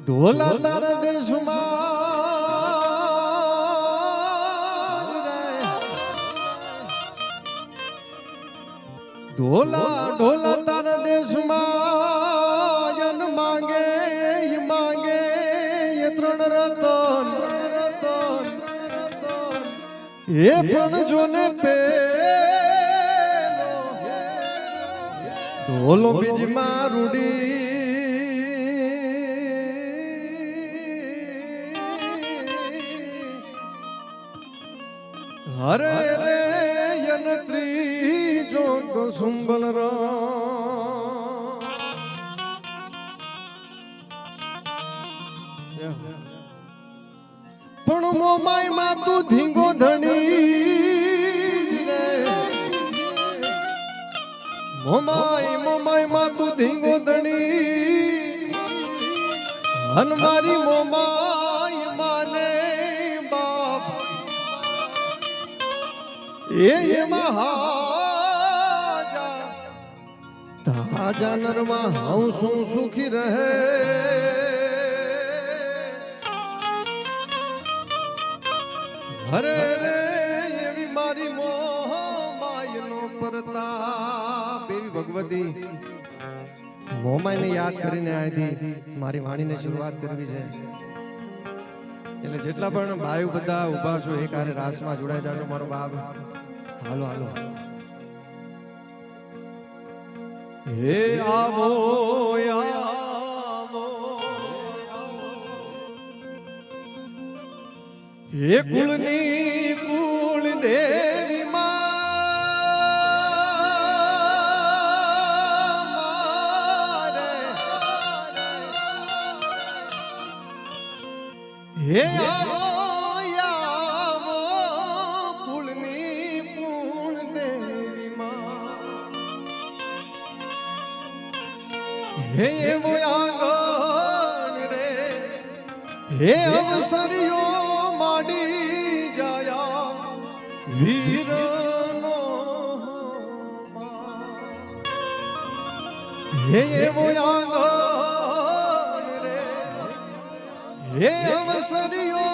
ઢોલા તારા દેશમાં ઢોલા ઢોલા તારા દેશમાં જન માંગે એ ત્રણ રતન એ પણ જોને પે ઢોલો બીજી મારુડી હરે રે યનત્રી જોગ સુંબલ રો પણ મોમાય માં તું ધીંગો ધણી મોમાય માં તું ધીંગો ધણી હન મારી મોમાય માને બાપ એ મહાજા તાજા નરમાં હું શું સુખી રહે હરે રે એવી મારી મોમાયનો પ્રતાપ એવી ભગવતી મોમાયને યાદ કરીને આથી મારી વાણીને શરૂઆત કરવી છે. એટલે જેટલા પણ ભાઈઓ બધા ઊભા છો એક હારે રાસમાં જોડાઈ જાજો મારો બાપ. હાલો હાલો હે આવો આવો હે કુળની કુળ દેવી મારે હે આવો આવો કુળની કુળ દેવી હે એવો આંગણ રે હે અવસરીઓ માડી જાયા વીરનો હે એવો આંગણ રે હે અવસરીઓ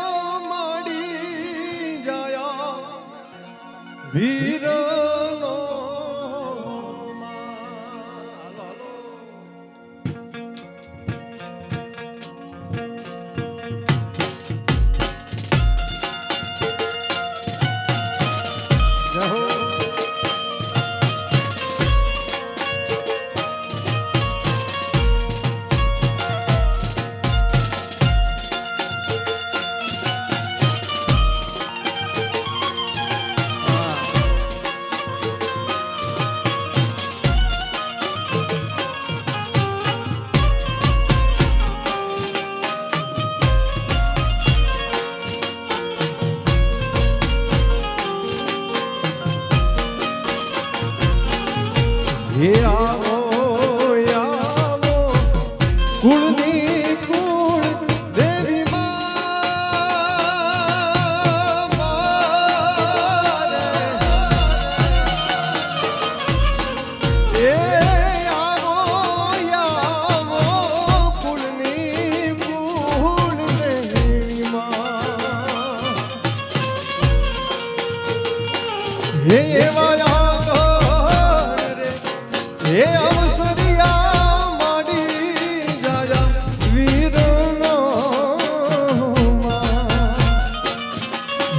માડી જાયા વીરનો હે આવો આવો કુળની કુળ દેવી મારે એ આવો આવો કુળની કુળ દેવી હે એવા હે અવસરિયા માડી જાયા વીરનો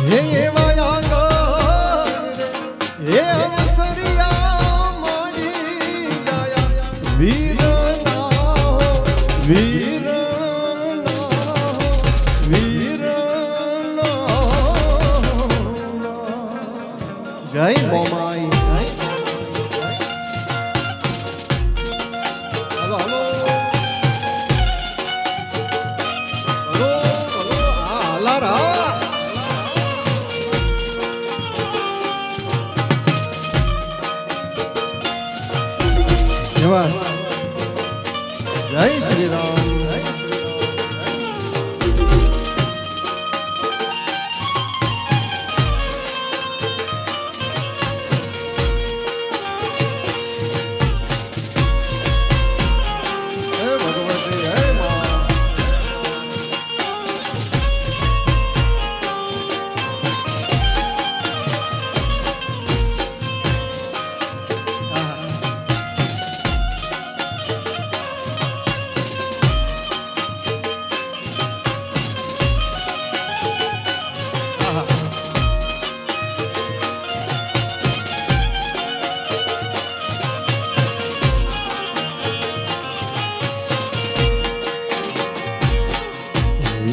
હે એવા આગળ હે અવસરિયા માડી જાયા વીરના વીરનો જય મોમાઈ જય શ્રી રામ. ભગવતી હે મા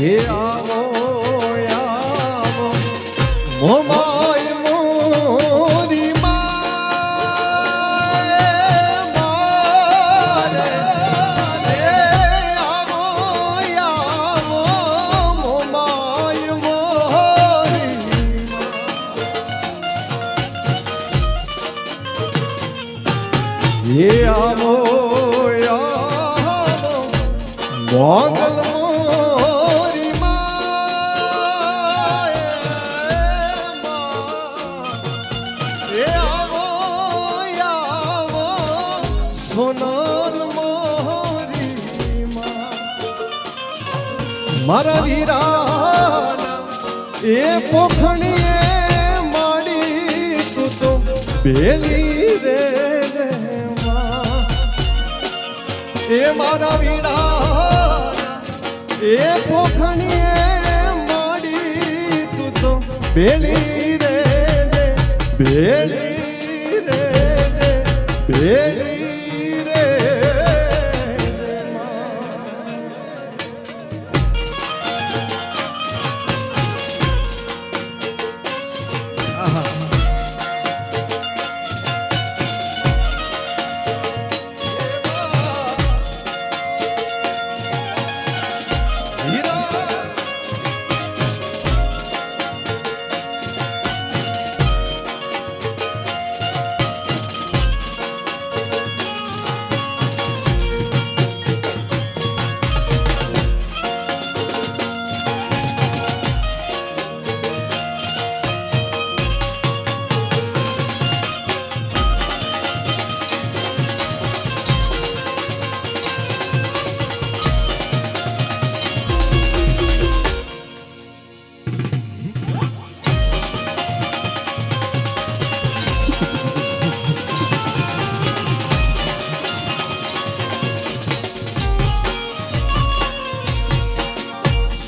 હે આવો આવો મોમાય મોરી મારે હે આવો આવો મોમાય મોરી હે આવો આવો મોગલ મોરી હે આવો આવો સોનલ મોરી મારા વીરા એ પોખણીએ માડી તું તો બેલી રે એ મારા વીરા એ પોખણીએ માડી તું તો બેલી રે બેલી રે બેલી રે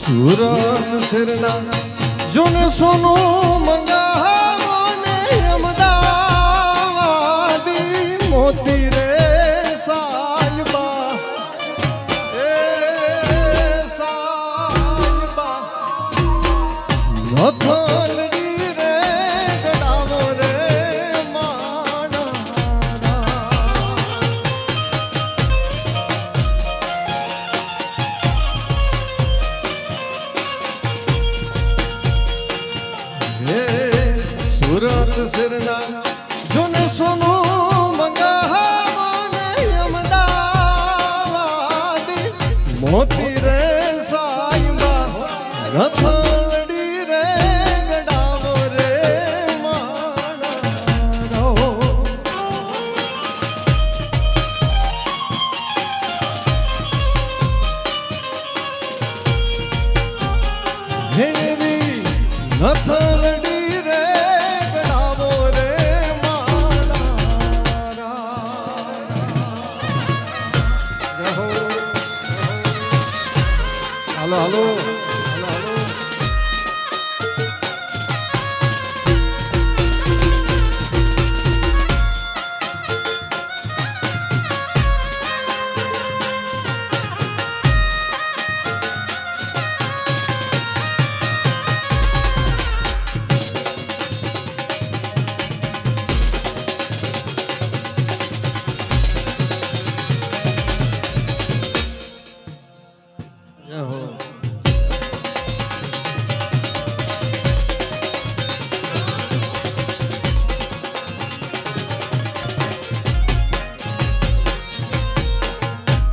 સુરત શિરના જોને સોનું મંગાવો ને અમદાવાદી મોતી રે સાયબા એ સાયબા નથલડી રે ગડાવો રે માણા સુરત શિરના જોને સોનું મંગાવો ને અમદાવાદી મોતી રે સાયબા રથલડી રે ગડાવો રે માણા હેવી નથલડી રે હાલો હાલો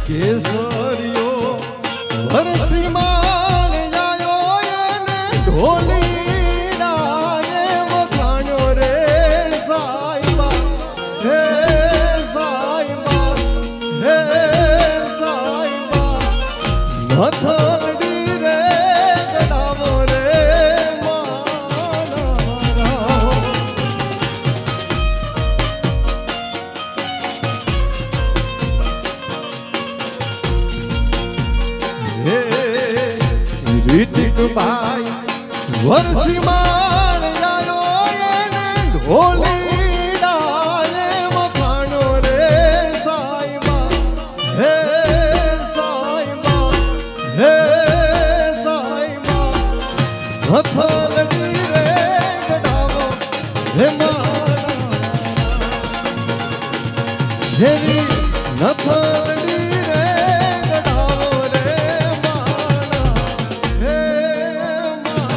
કેસરીઓ વરસીમાં જાયો એને ઢોલી ડાએ વખાણ્યો રે સાયબા હે સાયબા હે સાયબા નથલડી રે ગડાવો રે માણા રીતિક ભાઈ વરસીમાં જાયો એને ઢોલી ડાએ વખાણ્યો રે સાયબા હે સાયબા હે સાયબા જેવી નથડી રે ગડાવો રે માણા હે માણા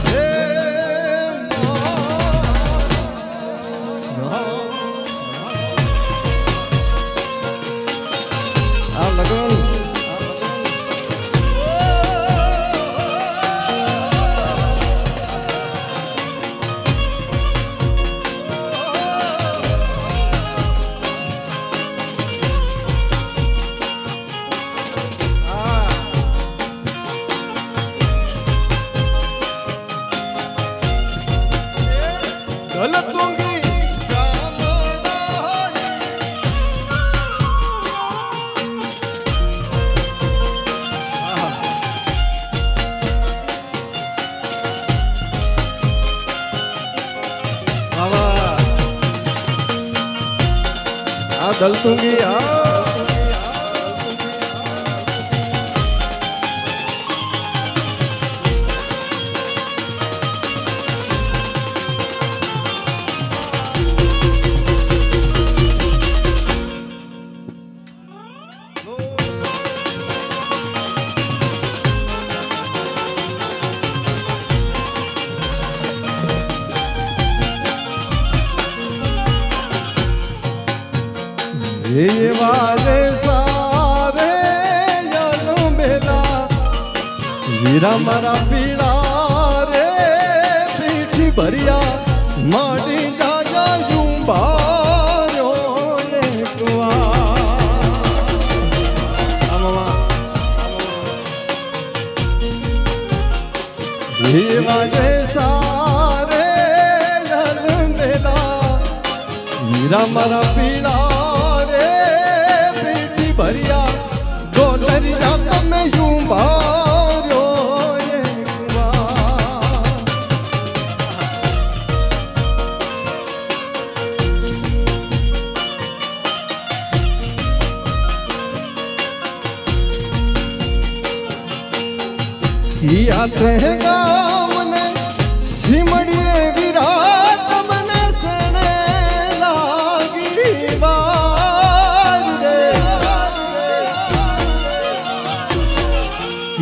હે માણા આ લગન દલતુંગી ये वाले सारे यानो मेला वीरा मारा पीड़ा रे पीठी भरिया माडी जाया युंबारो ये ये वाले सारे यानो मेला वीरा मारा पीड़ा ભરિયા ગોલરિયા તમે યું ભાર્યો યા તે ગામને સિમડીએ વિરાટ મને સણે લાગી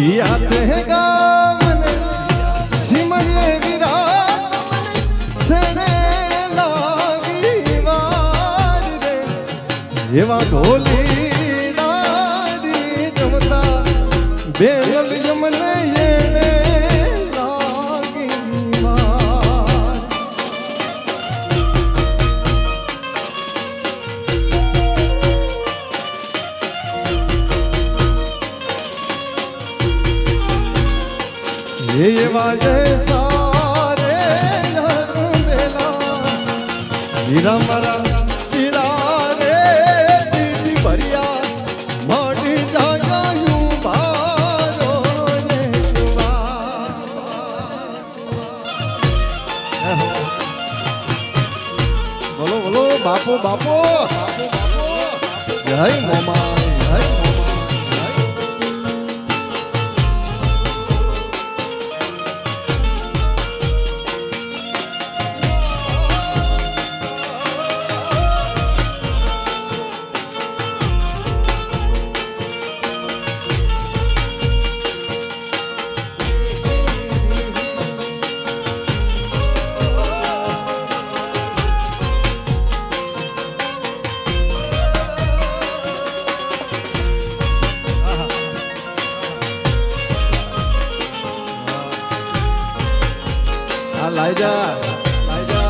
યાદ હે ગામને સિમડીએ વિરાટ સણે લાગી વાર રે એવા ઢોલી ડારી જમતા બેલ જમને એને લાગી વાર ये वाजे सारे बेला वीरा मारा पीड़ा रे पीठी भरिया माटी जाया यूं भारो ये बोलो बोलो बापो बापो जय मोमा जय લાઈજા લાઈજા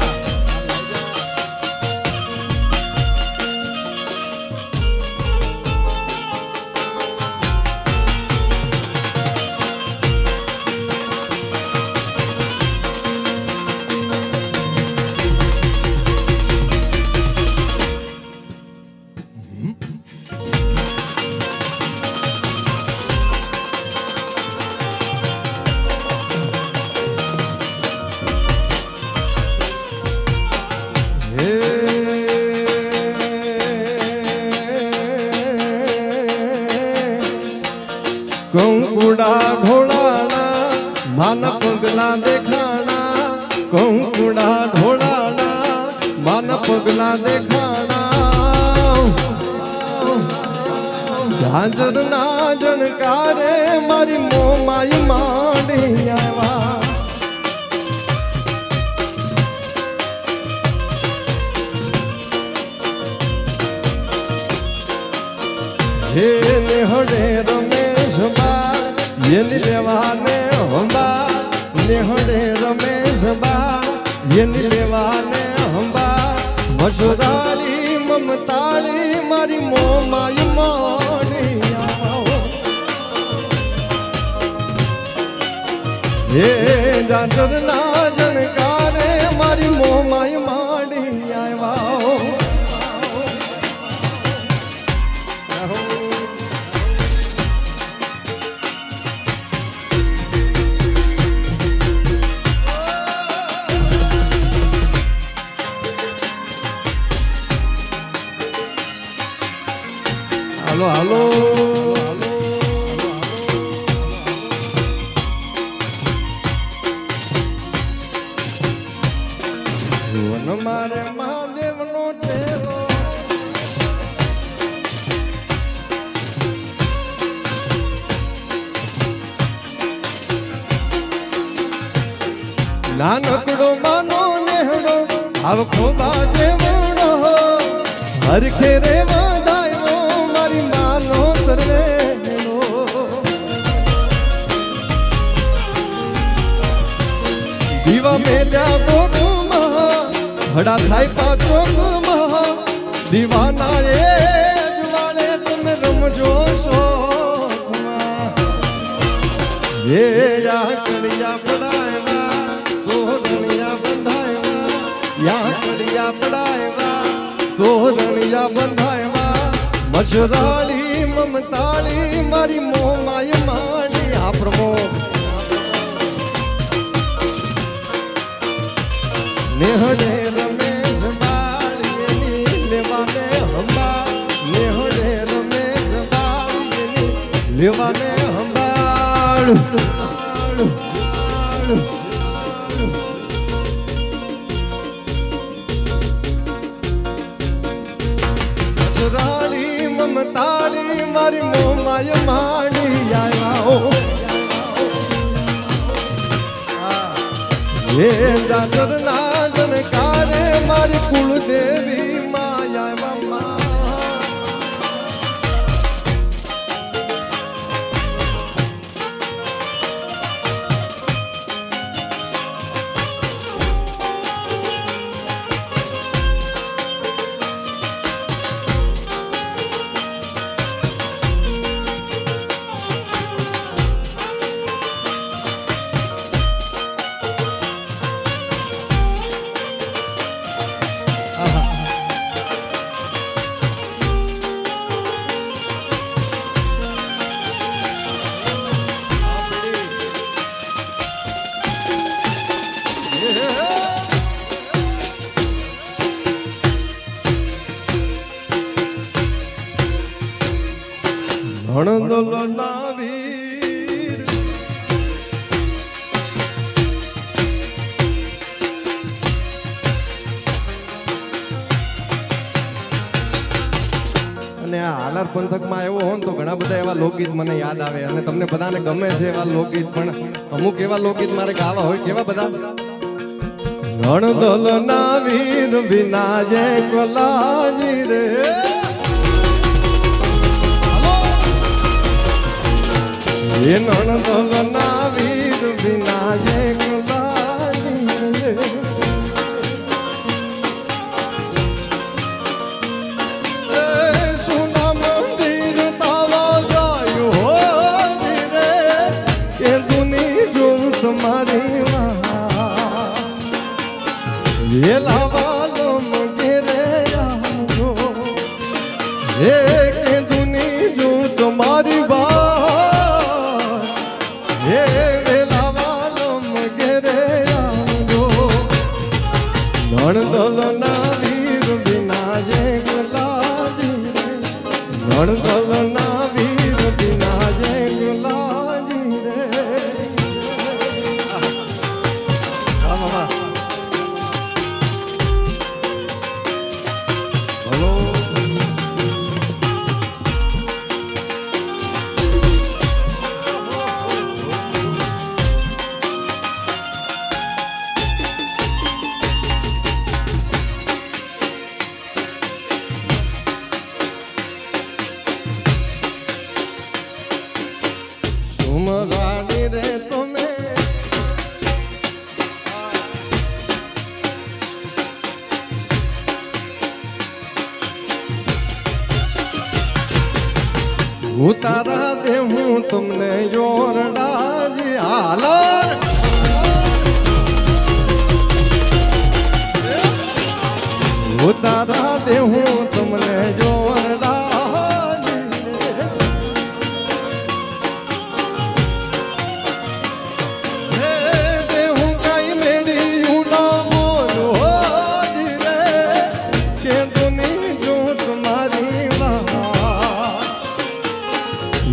કંકુડા ઢોળાના માના પગલા દેખાણા કંકુડા ઢોળાના માના પગલા દેખાણા હાજર ના જણકારે મારી મોમાઈ માંડી આવ્યા હે નેહડે રમેશ બા એની લેવાને હંબા નેહડે રમેશ બા એની લેવાને હંબા મસુરાળી મમતાળી મારી મોમાઈ માંડી આવો હે જાજર ના જણકારે મારી મોમાઈ માંડી આવ્યા હાલો હાલો વન મારે મહાદેવનો ચેલો નાનકડો માનો નેહડો આવ ખોબા જેવડો હરખે રે વધાયો મારી માનો તરવેલો દીવા મેલ્યા ગોકમાં હડા થાય પાછો ગુમા દીવાના એ જવાળે તમે રમજો શોખમાં એ યા કડિયા પડાયવા તો દણિયા બંધાયવા યા કડિયા પડાયવા તો દણિયા બંધાયવા મસરાળી મમતાળી મારી મોમાય માંડી આ પ્રમોદ નેહડે રમેશ બાળીની લેવાને હંબા નેહડે રમેશ બાળીની લેવાને હંબાળ મસરાળી મમતાળી મારી મોમાય માંડી આવ્યા હે જાજર ના જનકારે મારી કુળદેવી માયા મા ભણદોલ ના વીર અને આ હાલાર પંથકમાં આવ્યો હોય તો ઘણા બધા એવા લોકગીત મને યાદ આવે અને તમને બધાને ગમે છે એવા લોકગીત પણ અમુક એવા લોકગીત મારે ગાવા હોય કેવા બધા ભણદોલ ના વીર વિના જે કોલાજી રે એ નણદોલ ના વીર વિના જે ગુલાજી સુના મંદિર તાવા ગાયું હો રે કે દુની જોઉં તમારી એ લાવાલો મગેરે આવો એ કે દુની જોઉં તમારી હે વેલાવાલો મગેરે આવજો નણદોલ ના વીર વિના જે ગુલાજી નણદોલ ના વીર વિના જે ગુલાજી રે હલો ઉતારા દે હું તમને જોરડાજી હાલો ઉતારા દે હું તમને જોરડાજી હે દે હું કઈ મેડી ઉડા બોલો જી રે કે દુની જો તમારી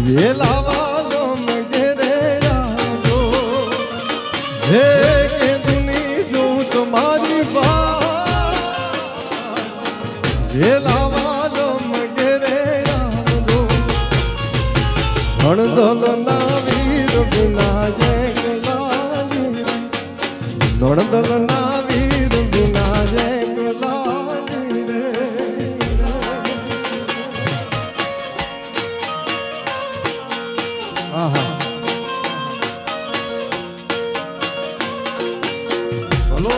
વેલાવાલો મગરે આજો હે કે દુની જો તમારી વેલાવાલો મગરે આજો હણદોલ ના વીર વિના જય ગુલાજી નણદોલ ના વીર વિના જય ગુલાજી રે આહા બોલો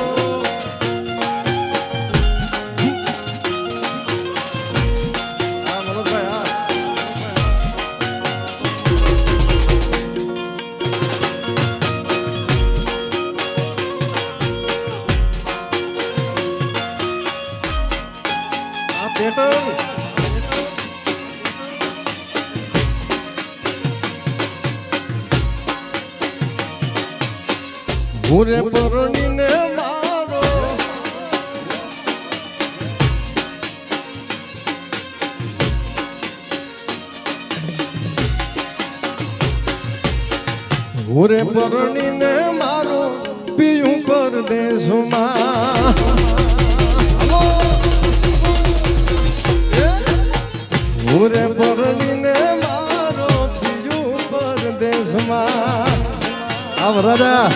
આ મનોજભાઈ આ પેટર્ન ભૂરે પરણીને મારો ભૂરે પરણીને મારો પિયું કર દેશમાં ભૂરે પરણીને મારો પિયું કર દેશમાં આવ રાજા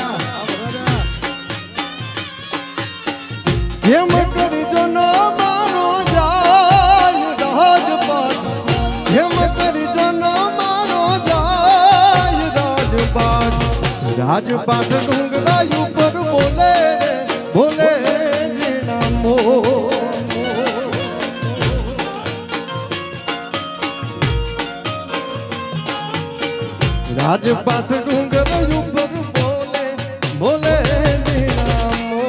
કેમ કરજો ન મારો જાય રાજપાટ કેમ કરજો ન મારો જાય રાજપાટ રાજપાટ ડુંગરા ઉપર બોલે બોલે જીણા મો રાજપાટ ડુંગરા ઉપર બોલે બોલે જીણા મો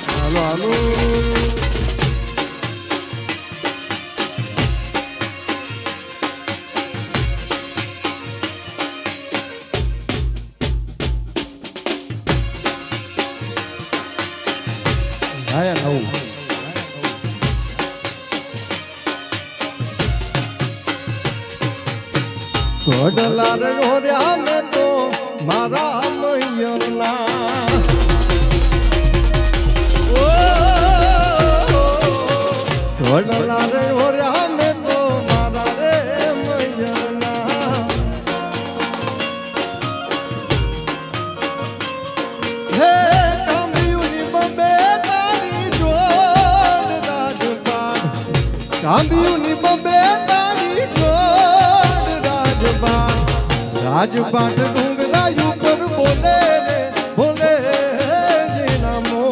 હાલો હાલો આયા નવું કોડલા રે ઓર્યા મે તો મારા મૈયરના કોડલા રે ઓર્યા મે તો મારા રે મૈયરના હે કાંબિયુની બબે તારી જોડ રાજપાટ કાંબિયુની બબે તારી જોડ રાજપાટ રાજપાટ ડુંગરા ઉપર બોલે રે બોલે જીના મો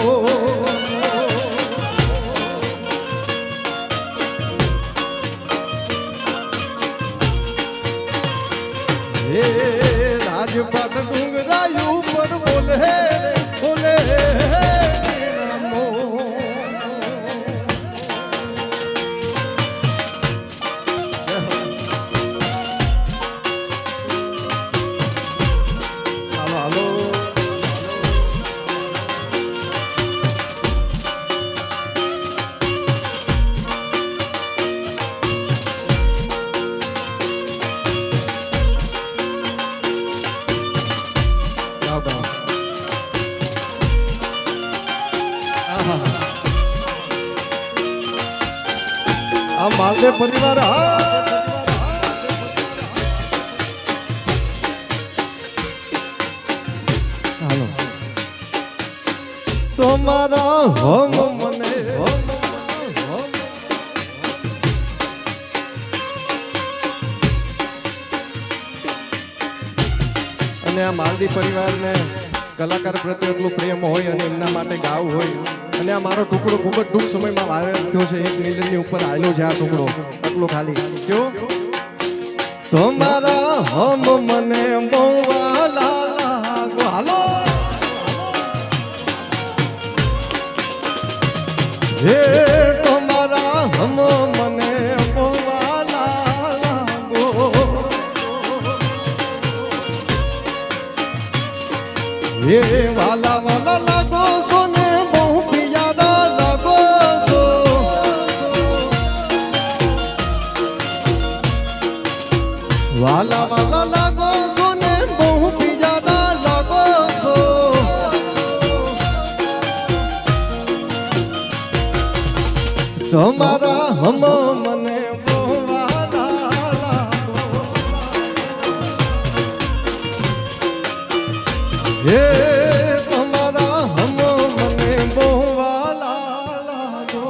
હે રાજપાટ ડુંગરા ઉપર બોલે રે બોલે જીના મો હાલો હાલો આ માલદેવ પરિવાર હાલો તમારા હોમ મને માલદી પરિવારને કલાકાર પ્રત્યે એટલો પ્રેમ હોય અને એમના માટે ગાવું હોય અને આ મારો ટુકડો ખૂબ જ ટૂંક સમયમાં વાયરલ થયો છે 1 મિલિયનની ઉપર આવેલો છે આ ટુકડો એટલો ખાલી જો તમારા હમ મને બહુ વાલા લાગો હાલો હે તમારા હમ મને બહુ વાલા લાગો હે વાલા વાલા લાગો સોને બહુ પિયારા લાગો છો વાલા વાલા લાગો સોને બહુ પિયારા લાગો છો તમારા હમ મને બહુ વાલા લાગો હે તમારા હમ મને બહુ વાલા લાગો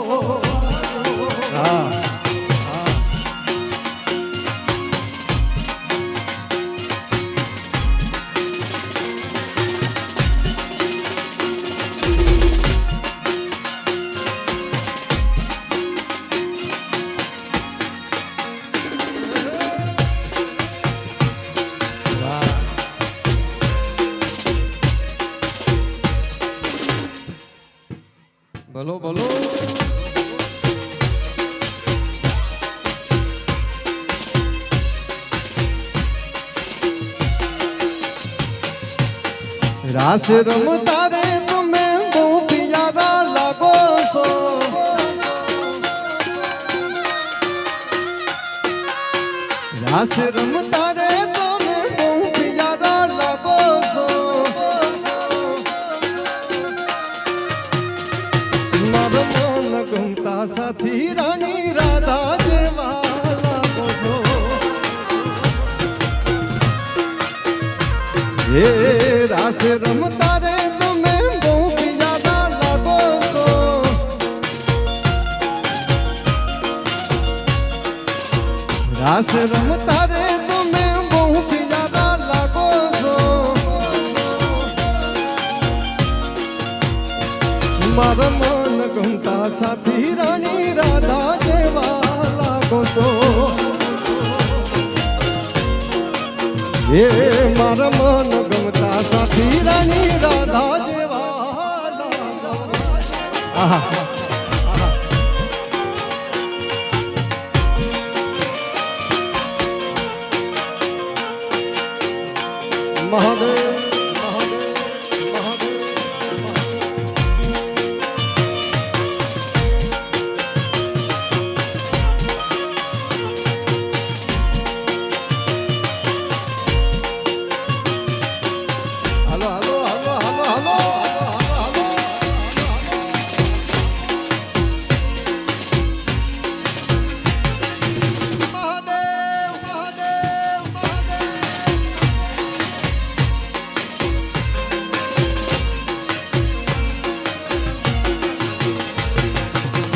હા બોલો બોલો રાસ રમતા રે તમે બહુ પિયારા લાગો છો રાસ રમતા રે તમે બહુ પિયારા લાગો છો ગમતા સાથી રાણી રાધા જેવા લાગો છો હે રાસ રમતા રે તમે બહુ પિયારા લાગો છો રાસ રમતા રે તમે બહુ પિયારા લાગો છો મારા મન ગમતા સાથી રાણી રાધા જેવા લાગો છો હે મારા મન ગમતા સાથી રાણી રાધા જેવા લાગો આહા મહાદેવ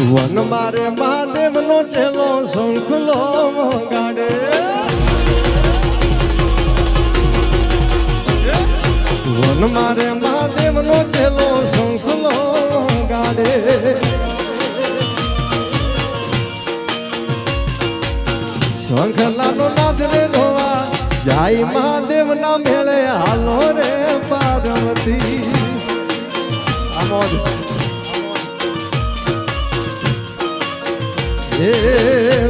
વન મારે મહાદેવ નો ચેલો શંખલો ગાડે વન મારે મહાદેવ નો ચેલો શંખલો ગાડે શંખલાનો નાદ રે ધોવા જાય મહાદેવ ના મેળે હાલો રે પાર્વતી આમોદ હે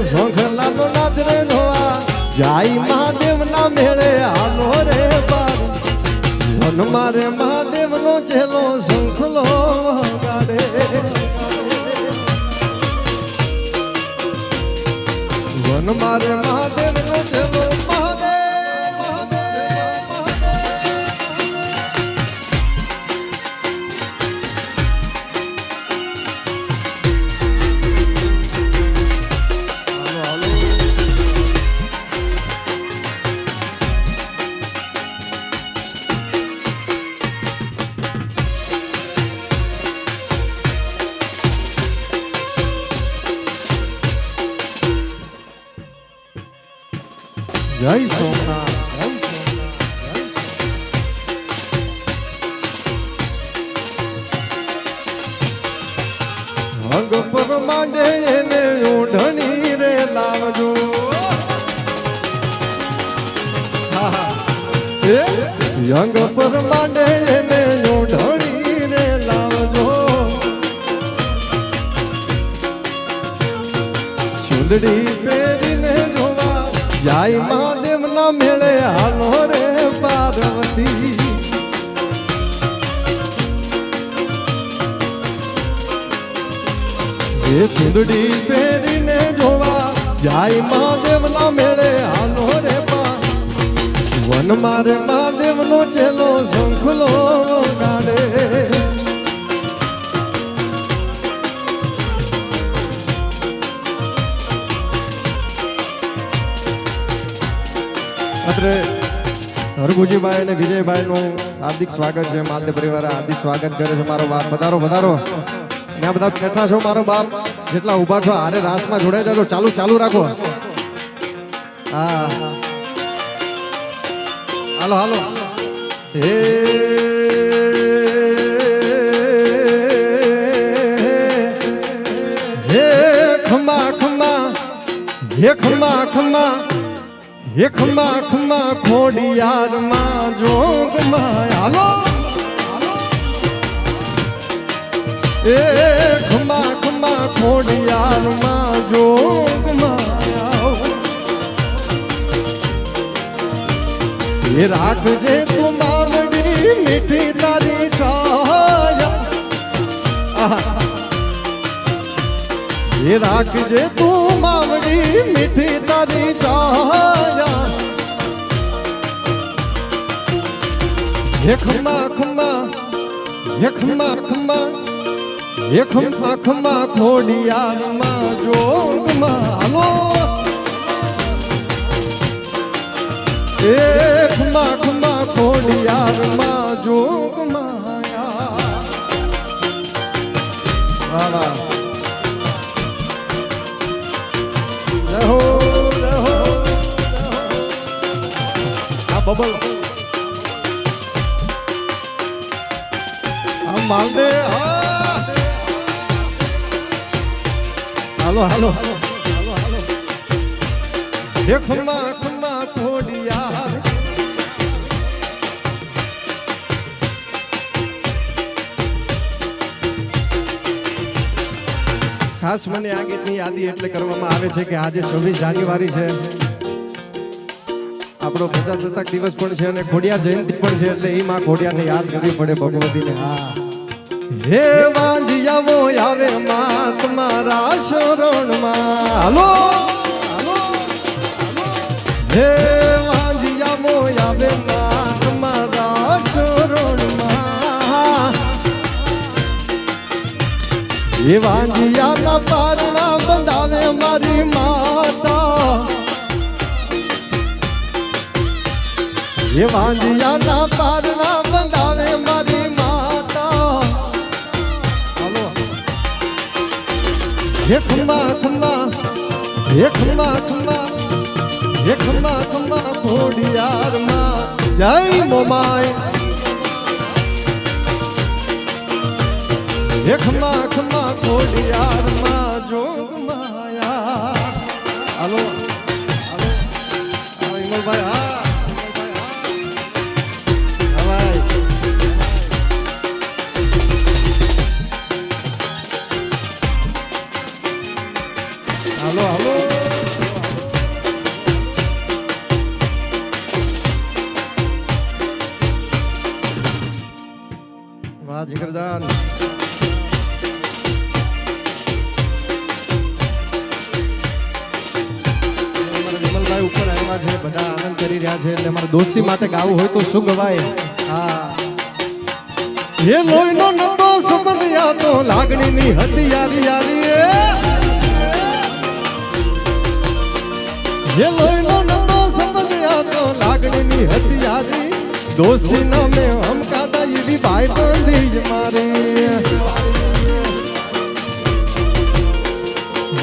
શંખલાનો નાદ રે ધોવા જાય મહાદેવ ના મેળે હાલો રે પાર્વતી વન મારે મહાદેવ નો ચેલો શંખલો ગાડે વન મારે મહાદેવ નો ચેલો મહાદેવ મહાદેવ જય સોમનાથ જય સોમનાથ અંગ પર માંડે એને ઓઢણી રે લાવજો અંગ પર માંડે એને ઓઢણી રે લાવજો ચૂંદડી પહેરીને જોવા જાય મહાદેવ ના મેળે હાલો રે પાર્વતી એ ચૂંદડી પહેરીને જોવા જાય મહાદેવ ના મેળે હાલો રે વન મારે મહાદેવ નો ચેલો શંખલો ગાડે અત્રે હરગુજીભાઈ અને વિજયભાઈ નું હાર્દિક સ્વાગત છે મહાદેવ પરિવાર હાર્દિક સ્વાગત કરે છે મારો બાપ પધારો પધારો ત્યાં બધા બેઠા છો મારો બાપ જેટલા ઉભા છો આરે રાસમાં જોડાઈ જાજો ચાલુ ચાલુ રાખો હા હાલો હાલો હે હે ખમા ખમા હે ખમા ખમા હે ખમા ખમા ખોડિયાર માં જોગમાં હાલો એ ખમા ખમા ખોડિયાર માં જોગમાં એ રાખજે તું માવડી મીઠી તારી છાયા એ રાખજે તું માવડી મીઠી તારી છાયા હે ખમા ખમા હે ખમા ખમા હે ખમા ખમા ખોડિયાર માં જોગમાં હાલો એ ખમા ખમા ખોડિયાર માં જોગમાં વાહ વાહ લહો લહો આ બબલ આ માંડે હાલો હાલો હાલો હાલો હે ખમા ખમા ખોડિયાર ખાસ મને આ ગીતની યાદી એટલે કરવામાં આવે છે કે આજે 26 જાન્યુઆરી છે આપણો પ્રજાસત્તાક દિવસ પણ છે અને ખોડિયાર જયંતિ પણ છે એટલે એ માં ખોડિયારને યાદ કરવી પડે ભગવતીને હા હે વાંજિયાવો આવે માં તમારા શરણમાં હાલો હે વાંજિયાવો આવે માં તમારા શરણમાં એ વાંજિયાના પારણા બંધાવે મારી માતા એ વાંજિયાના પારણા બંધાવે મારી માતા હાલો હે ખમા ખમા હે ખમા ખમા હે ખમા ખમા ખોડિયાર માં જય મોમાય હે ખમા ખમા ખોડિયાર માં જોગમાયા હાલો હાલો વિમલભાઈ હા હાલો હાલો વાહ જીગરદાન વિમલભાઈ ઉપર આવ્યા છે બધા આનંદ કરી રહ્યા છે એટલે મારા દોસ્તી માટે ગાવું હોય તો શું ગવાય હા એ લોહીનો નતો સંબંધિયા તો લાગણીની હથિયારી આવી એ લોહીનો નતો સંબંધિયા તો લાગણીની હથિયારી દોસ્તી ના મેં હમકાતા એવી ભાઈ બંધી મારે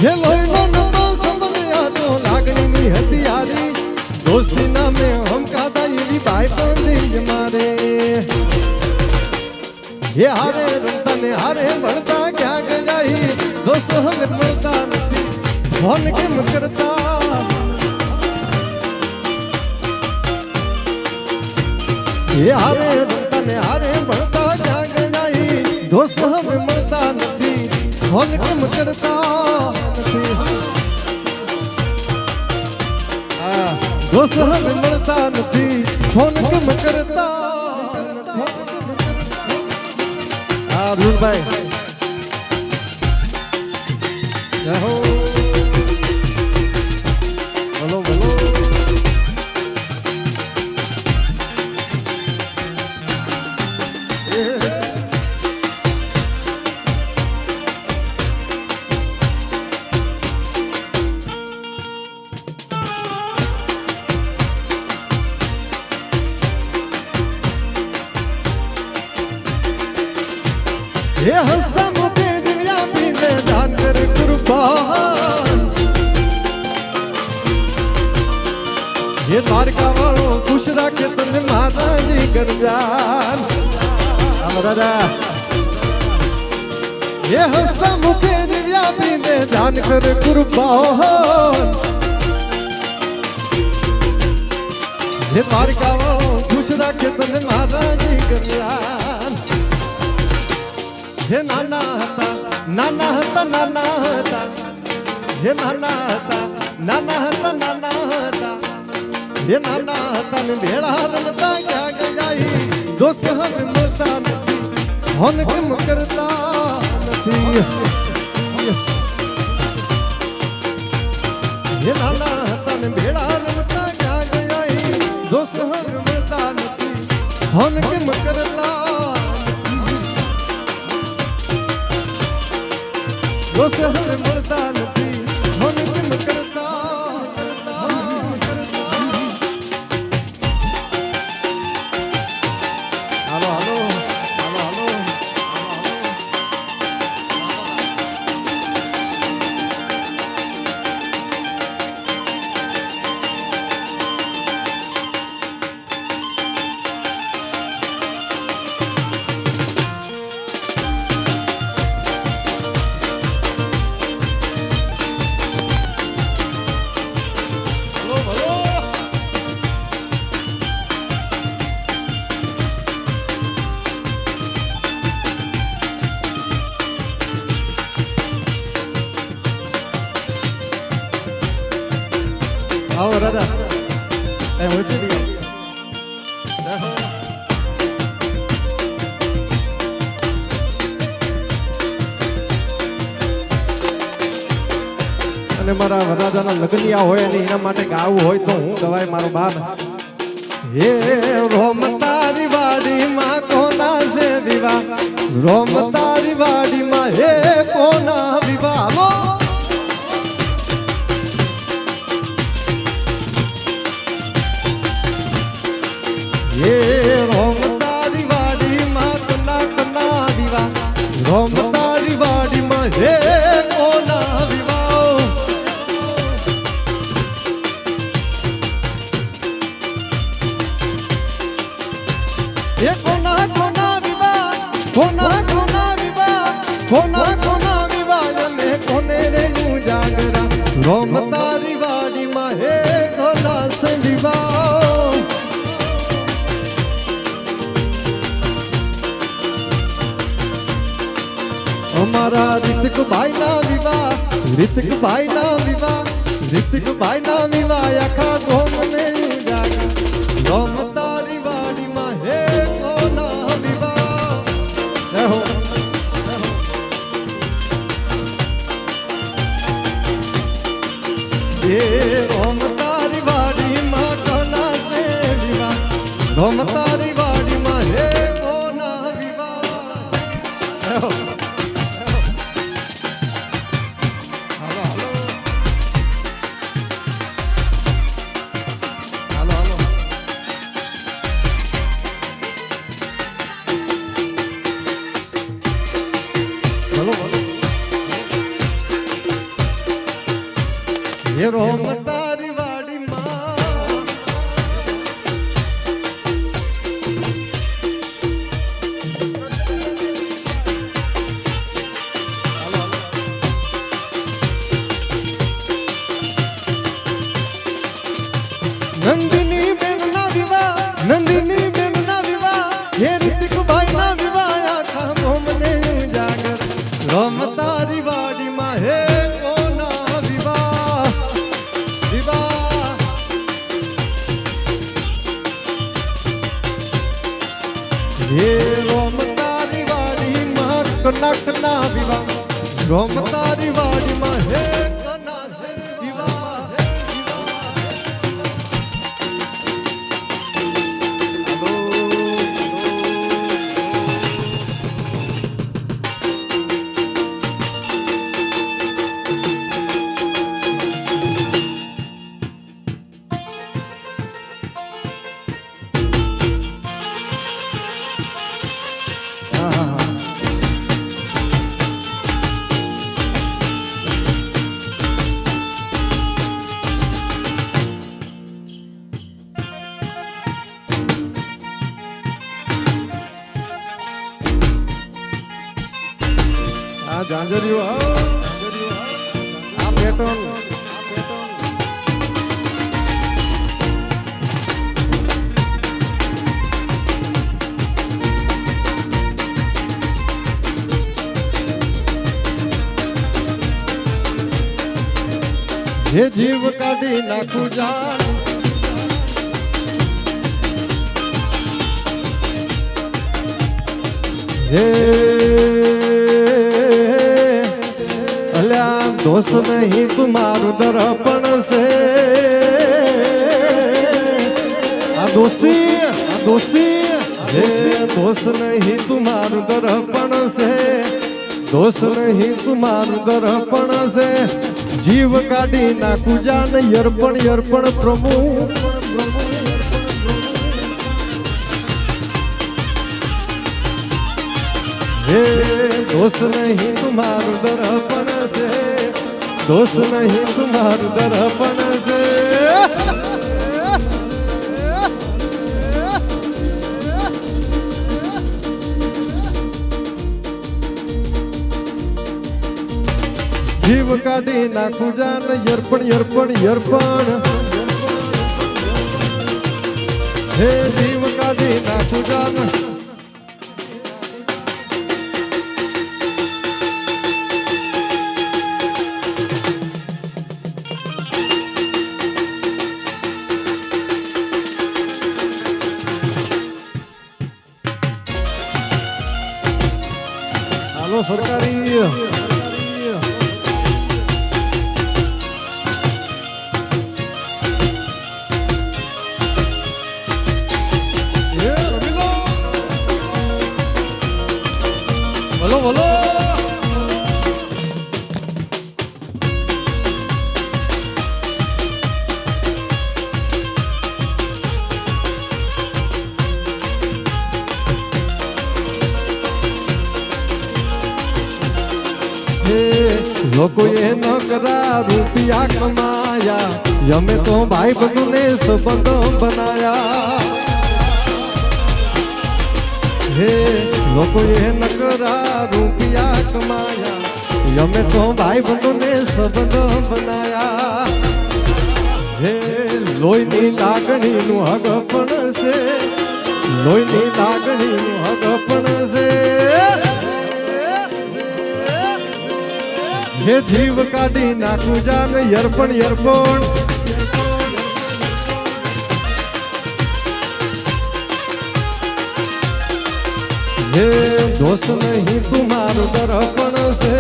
એ લોહીનો નતો સંબંધિયા તો લાગણીની હથિયારી દોસ્તી ના મેં હમકાતા એવી ભાઈ બંધી મારે હે હારે રમતા ને હારે ભણતા ક્યાં ગઈ દોસ્ત હવે મળતા નથી ફોન કેમ કરતા એ હારે રમતા ને હારે ભણતા ક્યાં ગયા દોસ્ત હવે મળતા નથી ફોન કેમ કરતા નથી દોસ્ત હવે મળતા નથી ફોન કેમ કરતા હા અર્જુનભાઈ જય હો બોલો બોલો ये हंसता मुझे दुनिया पीने दान कर कुर्बान ये द्वारका वालों खुश रखे तुझे माता जी कर जान राजा ये हंसता मुझे दुनिया पीने दान कर कुर्बान ये द्वारका वालों खुश रखे तुझे माता जी कर जान हे नाना હતા નાના હતા નાના હતા હે નાના હતા નાના હતા નાના હતા હે નાના હતા ને ભેળા રમતા ક્યાં ગયા દોસ્ત હવે મળતા નથી ફોન કેમ કરતા નથી હે નાના હતા ને ભેળા રમતા ક્યાં ગયા દોસ્ત હવે મળતા નથી ફોન કેમ કરતા દોસ્ત હવે મળતા નથી ફોન કેમ કરતા હાલો હાલો હાલો હાલો આવો રાજા એ ઓછી દી અને મારા વરરાજાના લગ્નિયા હોય અને એના માટે ગાવું હોય તો હું ગવાય મારો બાપ હે રોમ તારી વાડીમાં કોના છે દીવા રોમ તારી વાડીમાં હે કોના વિવાહ ये रोम तारी वाड़ी माँ कना कना दीवा रोम तारी वाड़ी माँ हे कोना विवाह ये कोना कोना विवाह कोना कोना विवाह कोना कोना विवाह में कोने रे यूं जागरा रोम तारी वाड़ी माँ हे कोना से विवाह हमारा ऋतिक भाई ना विवाह ऋतिक भाई ना विवाह ऋतिक भाई ना विवाह आखा गोम ने जागा रोम तारी वाड़ी माँ हे कोना विवाह हो ये रोम तारी वाड़ी माँ कोना से विवाह रोम तारी वाड़ी माँ हे कोना विवाह हो ये रोम तारी वाड़ी माँ કનકના વિવાહ રોમ તારી વાડીમાં હે કના છે વિવાહ જાંજરીઓ આ પેટર્ન જે જીવ કાઢી નાખું જાન હે दोष नहीं तुम्हारू दर्पण से दोषी हे दोष नहीं तुम्हारू दर्पण से दोष नहीं तुम्हारू दर्पण से जीव काढ़ी नाखू जान यर्पण यर्पण प्रभु हे दोष नहीं तुम्हारू दर्पण से दोष नहीं तुम्हारू दर्पण से जीव काढ़ी नाखू जान यर्पण यर्पण यर्पण हे जीव काढ़ी नाखू जान सरकारी बोलो बोलो લોકોએ નકરા રૂપિયા કમાયા અમે તો ભાઈ બંધુને સંબંધ બનાયા હે લોકોએ નકરા રૂપિયા કમાયા અમે તો ભાઈ બંધુને સંબંધ બનાયા હે લોહીની લાગણીનું હગપણ છે લોહીની લાગણીનું હગપણ છે हे जीव काढ़ी नाखू जान यर्पण यर्पण हे दोष नहीं तुम्हारू दर्पण से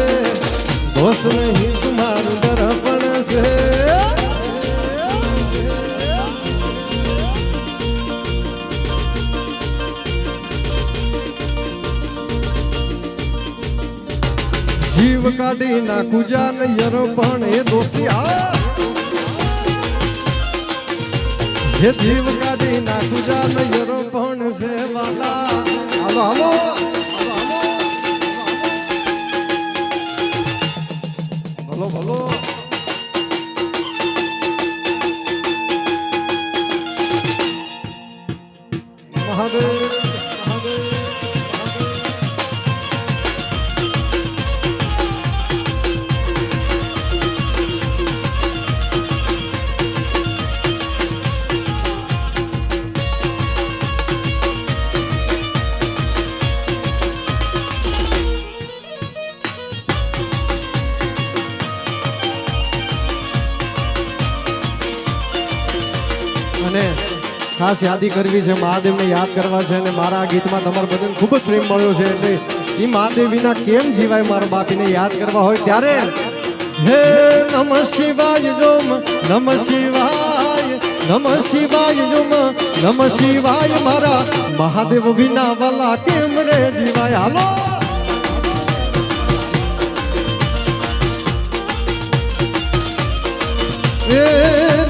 दोष नहीं तुम्हारू दर्पण से जीव काढ़ी नाखू जान यर्पण हे दोषिया हे जीव काढ़ी नाखू जान यर्पण से वाला हालो हालो बोलो बोलो महादेव ખાસ યાદી કરવી છે, મહાદેવને યાદ કરવા છે અને મારા આ ગીતમાં તમારા બધાને ખૂબ જ પ્રેમ મળ્યો છે એટલે ઈ મહાદેવીના કેમ જીવાય મારા બાપીને યાદ કરવા હોય ત્યારે હે નમઃ શિવાય જોમ નમઃ શિવાય નમઃ શિવાય જોમ નમઃ શિવાય મારા મહાદેવ વિના વાલા કેમ રે જીવાય હાલો એ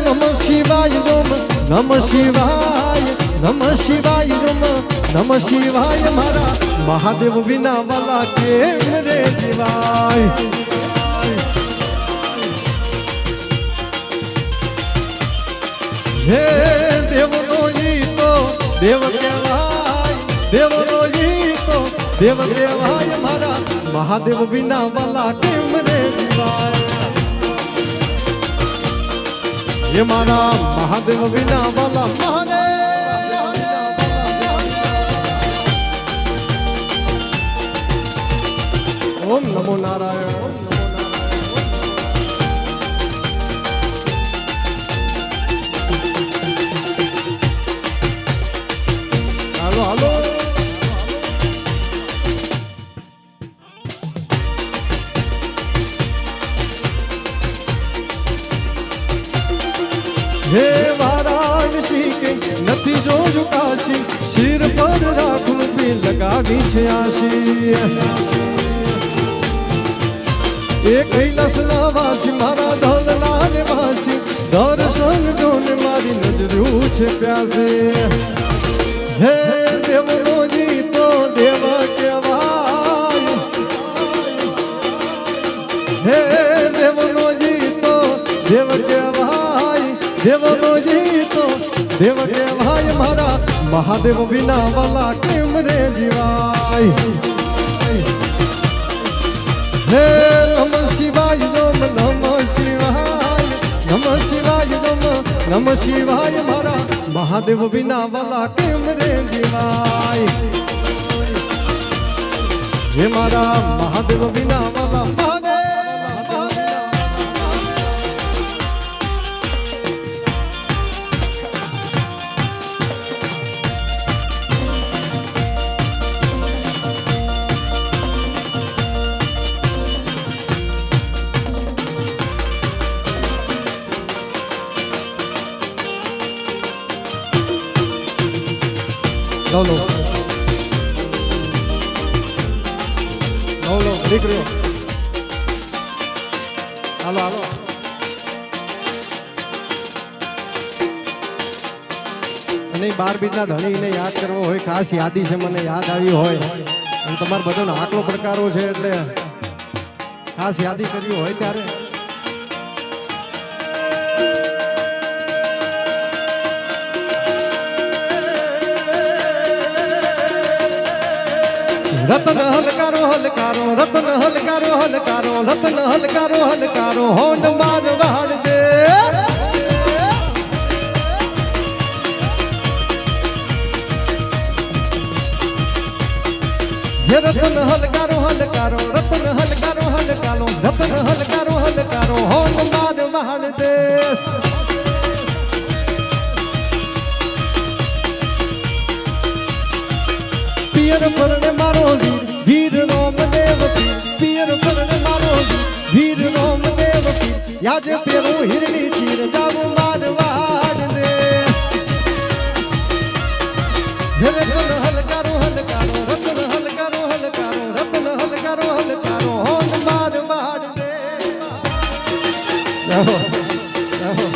નમઃ શિવાય જોમ નમઃ શિવાય નમઃ શિવાય જોમ નમઃ શિવાય મારા મહાદેવ વિના વાલા કેમ રે જીવાય હે દેવનો ઈ તો દેવ કહેવાય દેવનો ઈ તો દેવ કહેવાય મારા મહાદેવ વિના વાલા કેમ રે જીવાય ये मारा महादेव विना वाला महादेव ओम नमो नारायण ओम नमो नारायण हालो हालो हे वाराणसी के નથી જોયું કાશી શિર પર રાખું પી લગાવી છે આશી એ કૈલાસના વાસી મારા ધલના ને વાસી દર્શન જોને મારી નજરું છે પ્યાસે હે દેવનો જીતો દેવ કહેવાય હે દેવનો જીતો દેવ કહેવાય દેવનો જીતો દેવ કહેવાય મારા મહાદેવ વિના વાલા કેમ રે જીવાય હે નમઃ શિવાય નમ નમઃ શિવાય નમઃ શિવાય નમઃ શિવાય મારા મહાદેવ વિના વાલા કેમ રે જીવાય હે મારા મહાદેવ વિના વાલા લો દીકરીઓ હાલો હાલો અને 12 બીજના ધણીને યાદ કરવો હોય ખાસ યાદી છે મને યાદ આવી હોય અને તમારો બધાનો આકલો પડકારો છે એટલે ખાસ યાદી કરવી હોય ત્યારે રતન હલકારો હલકારો રતન હલકારો હલકારો રતન હલકારો હલકારો હોંડ માર વાડ દે હે રતન હલકારો હલકારો રતન હલકારો હલકારો રતન હલકારો હલકારો હોંડ માર વાડ દે પિયર પરણે મારો વીર વીર રોમ દેવ પિયર પરણે મારો વીર રોમ દેવ યાદ પેરો હિરણી ચીર જાવ મારવાડ દે રતન હલકારો હલકારો રતન હલકારો હલકારો રતન હલકારો હલકારો હોંડ મારવાડ દે જાઓ જાઓ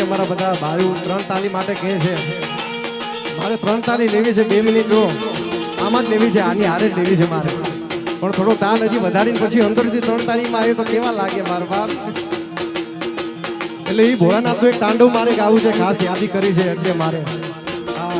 અમારા બધા બાજુ 3 તાલી માટે કહે છે મારે 3 તાલી લેવી છે 2 મિનિટ રો આમાં જ લેવી છે આની હારે જ લેવી છે મારે પણ થોડો તાલ હજી વધારીને પછી અંદરથી 3 તાલીમાં આવ્યો તો કેવા લાગે મારા બાપ એટલે એ ભોળાનાથ એક તાંડવ મારે ગાવું છે ખાસ યાદી કરી છે એટલે મારે હા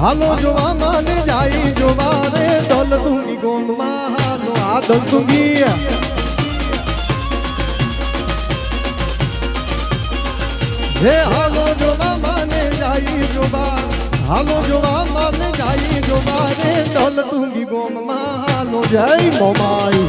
હાલો જોવા માને જાય જોવા રે દોલ તુંગી ગોમમાં હાલો આ દોલ તુંગી હે હાલો જોવા માને જાય જોવા હાલો જોવા માને જાય જોવા રે દોલ તુંગી ગોમમાં હાલો જય મોમાઈ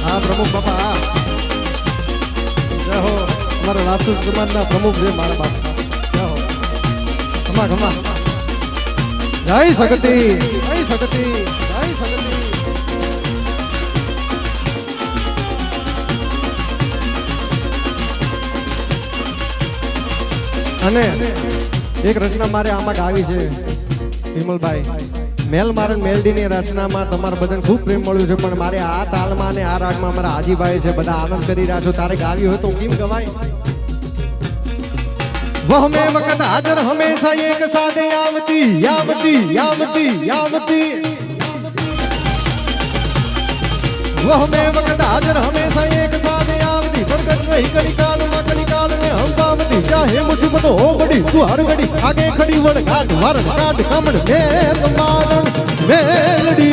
હા પ્રમુખ બાપા જય હો અમારા રાજસૂત સમાજના પ્રમુખ છે મારા બાપ જય હો ખમા ખમા જય સગતી જય સગતી જય સગતી અને એક રચના મારે આમાં ગાવી છે વિમલભાઈ મેલ મારન મેલડીની રચનામાં તમારા બધાને ખૂબ પ્રેમ મળ્યું છે પણ મારે આ તાલમાં અને આ રાગમાં મારા હાજીભાઈ છે બધા આનંદ કરી રહ્યા છો તારે ગાવી હોય તો કેમ ગવાય વહ મેં વખત હાજર હંમેશા એક સાથે આવતી આવતી આવતી આવતી वह में वक्त हाजर हमेशा एक साथ आवती प्रकट रही कड़ी काल में हम पावती चाहे मुसीबत हो बड़ी तू हर घड़ी आगे खड़ी वड़ घाट वर घाट कमड़ मेल मारण मेलडी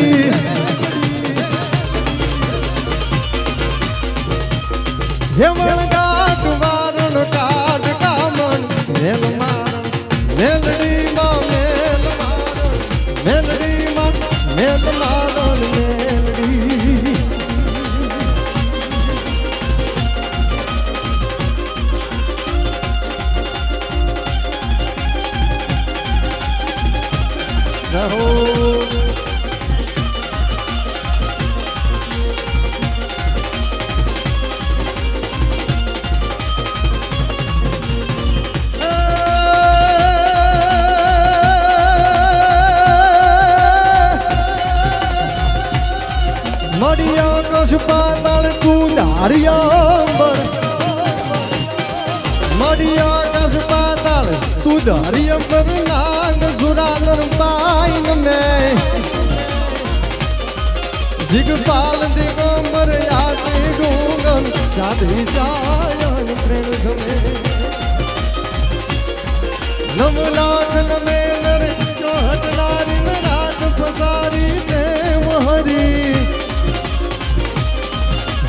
हे वड़ घाट वारण घाट कामण मेल मारण मेलडी मां मेल मारण मेलडी मां मेल मारण मेलडी रहो मड़िया कश पातल तू धारियांबर मड़िया कश पातल तू धारियांबर नाग सुरानर पाइन में दिगपाल दिगंबर याते डूंगन साधी सायन प्रेम गमे नव लाख नमेलर चौहट नारी रात फसारी देव हरी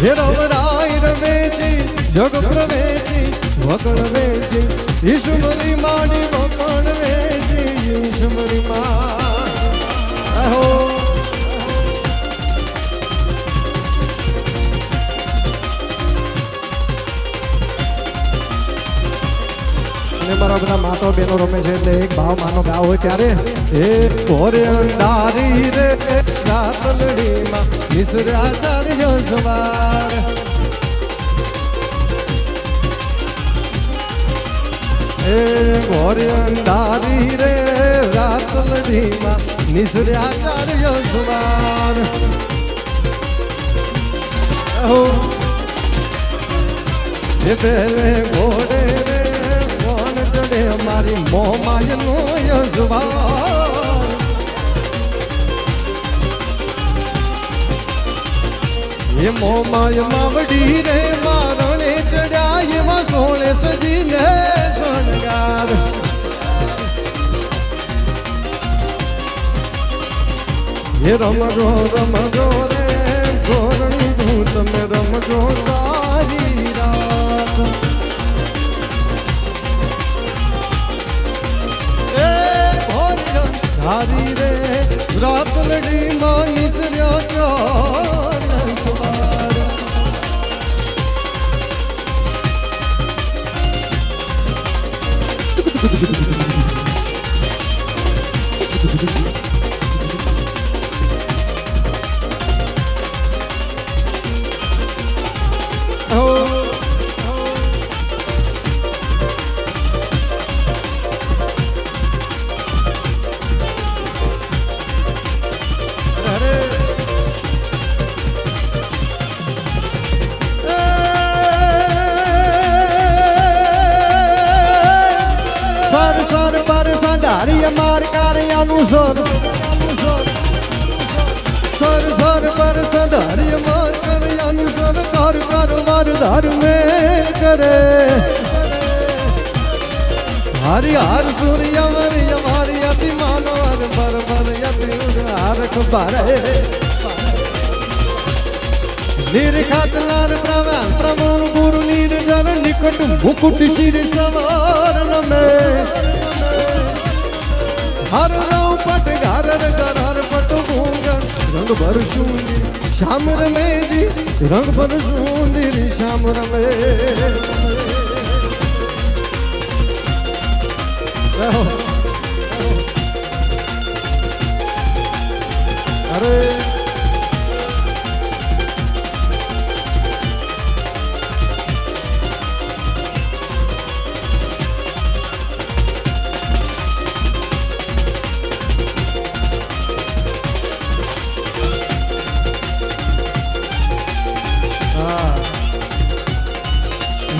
हे रवराय रवेची जग प्रवेची वकल वेची ईश्वरी माड़ी वकल वेची ईश्वरी मां अहो મારા બધા માતો બેનો રમે છે એટલે એક ભાવ માનો ગાવ હોય ત્યારે એ કોરે અંધારી રે રાતલડીમાં મિશ્રાચાર્ય સવાર એ કોરે અંધારી રે રાતલડીમાં મિશ્રાચાર્ય સવાર એ પેલે ઘોડે રે मारी मोहमाय नो यजवार ये मोहमाय मावड़ी रे मारणे चढ़ा ये मां सोने सजी ने शृंगार ये रमजो रे घोरणी धूत में रमजो सारी रात धारी रे रात लड़ी मानी सरिया चार सवार દરિયાનું સર સર સર પર સધાર્ય માર કર્યાનું સર કર કર માર ધાર મેલ કરે હરિ હર સૂર્ય વર્ય મારી અતિ માનો હર પર પર યતિ હરખ ભારે નિર્ખાતનાર પ્રવાન પ્રમોન ગુરુ નિર્જન નિકટ મુકુટ શિર સવારન મે હર રૌ પટ ગારર ગરર પટ ભૂંગર રંગ ભર સુંદર શ્યામ રમે જી રંગ ભર સુંદર શ્યામ રમે અરે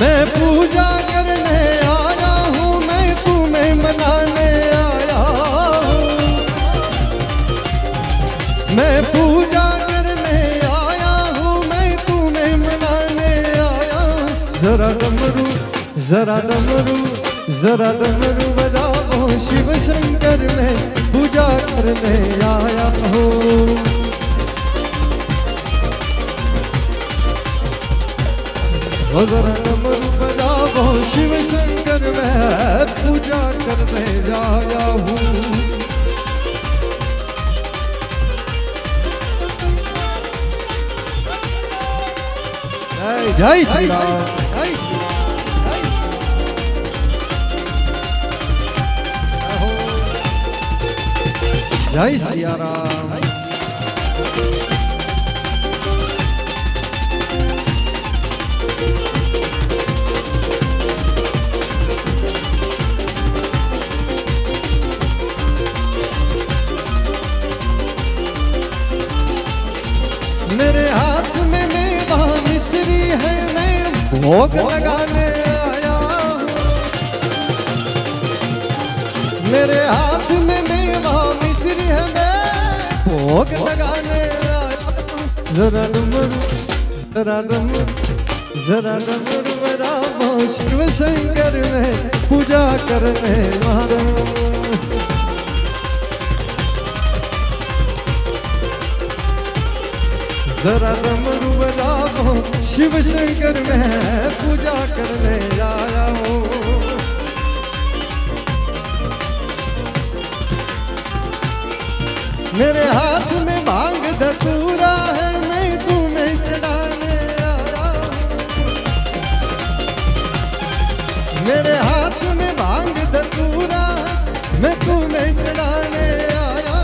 मैं पूजा करने आया हूँ मैं तुम्हें मनाने आया हूँ मैं पूजा करने आया हूँ मैं तुम्हें मनाने आया हूँ जरा डमरू बजाओ शिव शंकर में पूजा करने आया हूँ जरा डमरू बजाओ शिव शंकर में पूजा करने आया हूँ जय श्री राम जय सिया राम मेरे हाथ में मेवा मिश्री है मैं भोग लगाने आया मेरे हाथ में मेवा मिश्री है मैं भोग लगाने आया जरा डमरू बजाओ शिव शंकर में पूजा करने वाला जरा डमरू बजाओ शिव शंकर में पूजा करने आया हूँ मेरे हाथ में भांग धतूरा है मैं तुम्हें चढ़ाने आया मेरे हाथ में भांग धतूरा है मैं तुम्हें चढ़ाने आया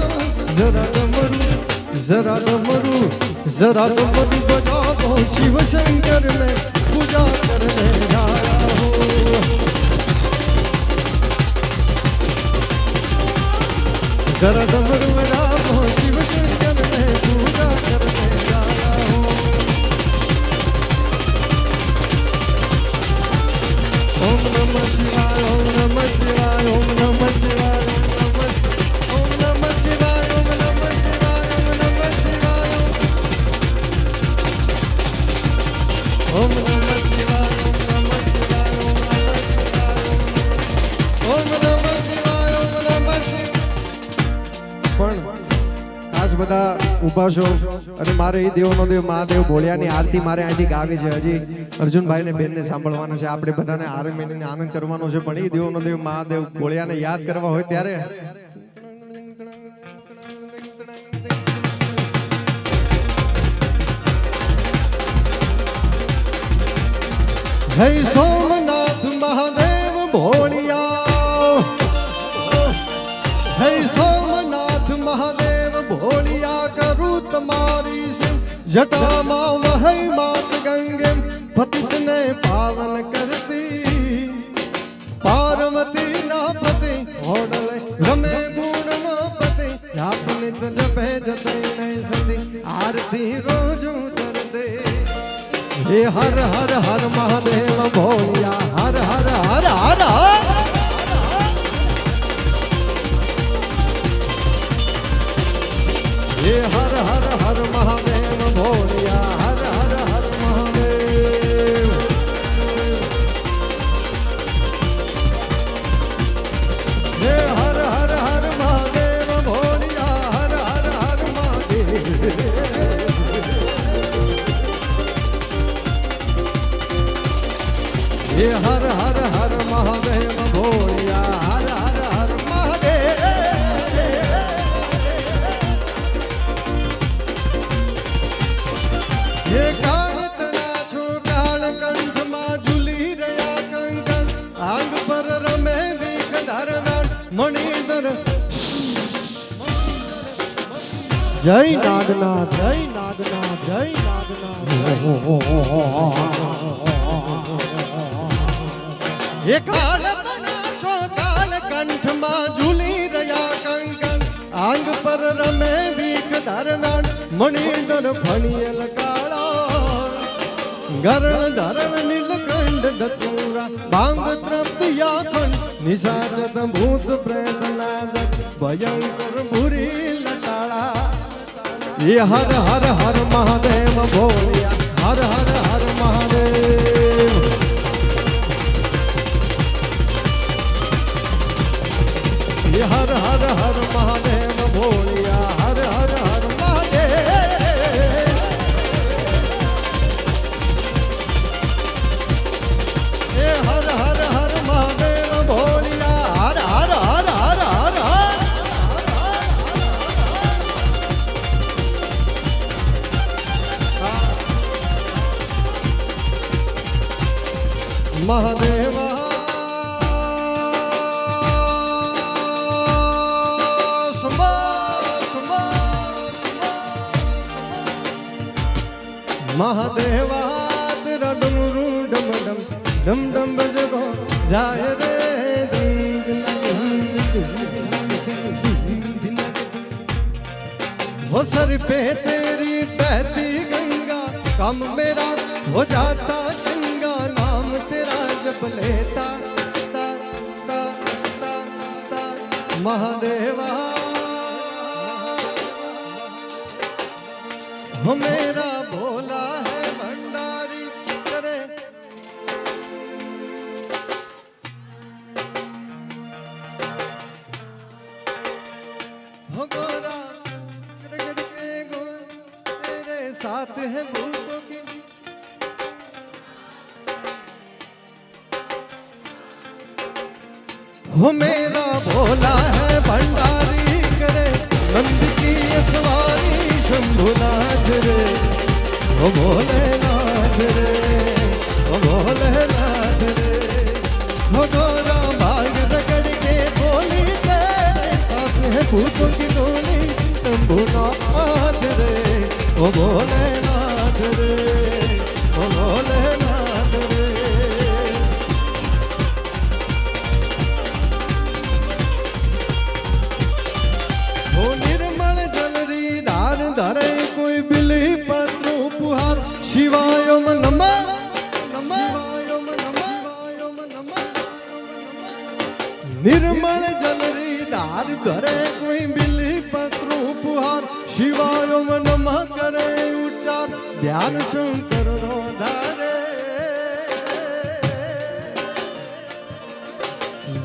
जरा डमरू बजाओ शिव शंकर में पूजा करने आया हूँ जरा डमरू बजाओ शिव शंकर में पूजा करने आया हूँ ओम नमः शिवाय ओम नमः शिवाय ओम नमः शिवाय ओम नमः शिवाय ओम नमः शिवाय ओम नमः शिवाय ओम नमः शिवाय ओम नमः शिवाय ओम नमः शिवाय પણ ખાસ બધા ઊભા છો અને મારે એ દેવનો દેવ મહાદેવ ભોળિયાની આરતી મારે અહીંથી ગાવી છે હજી અર્જુનભાઈને બેનને સાંભળવાનું છે આપણે બધાને આરે મેળીને આનંદ કરવાનો છે પણ એ દેવનો દેવ મહાદેવ ભોળિયાને યાદ કરવા હોય ત્યારે હે સોમનાથ મહાદેવ ભોળિયા હે સોમનાથ મહાદેવ ભોળિયા કરું તમારી જટામાં વહै માત ગંગે પતિતને પાવન કરતી પાર્વતી ના પતિ હોડલે રમે ગુણમાં પતિ આપને તો જપે જતે નહીં સતી આરતી રોજ ઉતરતે હે હર હર હર મહાદેવ ભોળિયા હર હર હર હર हे हर हर हर महादेव भोलिया हर हर हर महादेव हे हर हर हर महादेव भोलिया हर हर हर महादेव हे हर हर हर महादेव भोलिया हर हर हर महादेव ये काळतना छो काळ कंठમાં ઝૂલી રહ્યા કંકણ આંગ પર રમે દીક ધરવાણ મણિધર જય નાગનાથ જય નાગનાથ જય નાગનાથ ये काळतना छो काल कंठમાં ઝૂલી રહ્યા કંકણ આંગ પર રમે દીક ધરવાણ મણિધર ફણિયલ કાળા ગરણ ધરણ નીલકંઠ દતુરા ભાંગ તૃપ્ત યાખંડ નિશાચત ભૂત પ્રેત નાજક ભયંકર ભૂરી લટાળા ये हर हर हर महादेव भोलिया हर हर हर महादेव ये हर हर हर महादेव भोलिया हर हर हर महादेव ये हर हर हर महादेव भोलिया हर हर हर हर हर हर महादेवा महादेवा तेरा डमरू डम डम डम डम बजगो जाय रे वो सर पे तेरी बहती गंगा कम मेरा हो जाता चंगा नाम तेरा जप लेता ता, ता, ता, ता, महादेवा हो मेरा भोला है भंडारी करे हो गोरा रगड़ के गोर तेरे साथ है भूतों की हो मेरा भोला है भंडारी करे नंद की सवारी शंभुनाथ रे ओ भोलेनाथ रे ओ भोलेनाथ रे हो गोरा भाग रगड़ के बोली तेरे साथ है भूतों की टोली शंभुनाथ रे ओ भोलेनाथ रे ओ भोलेनाथ रे हो निर्मल जलरी धार धरे कोई बिली पत्र उपहार शिवाय ओम नमः निर्मल जलरी धार धरे कोई बिली पत्र उपहार शिवाय ओम नमः करे उच्चार ध्यान शंकर रो धारे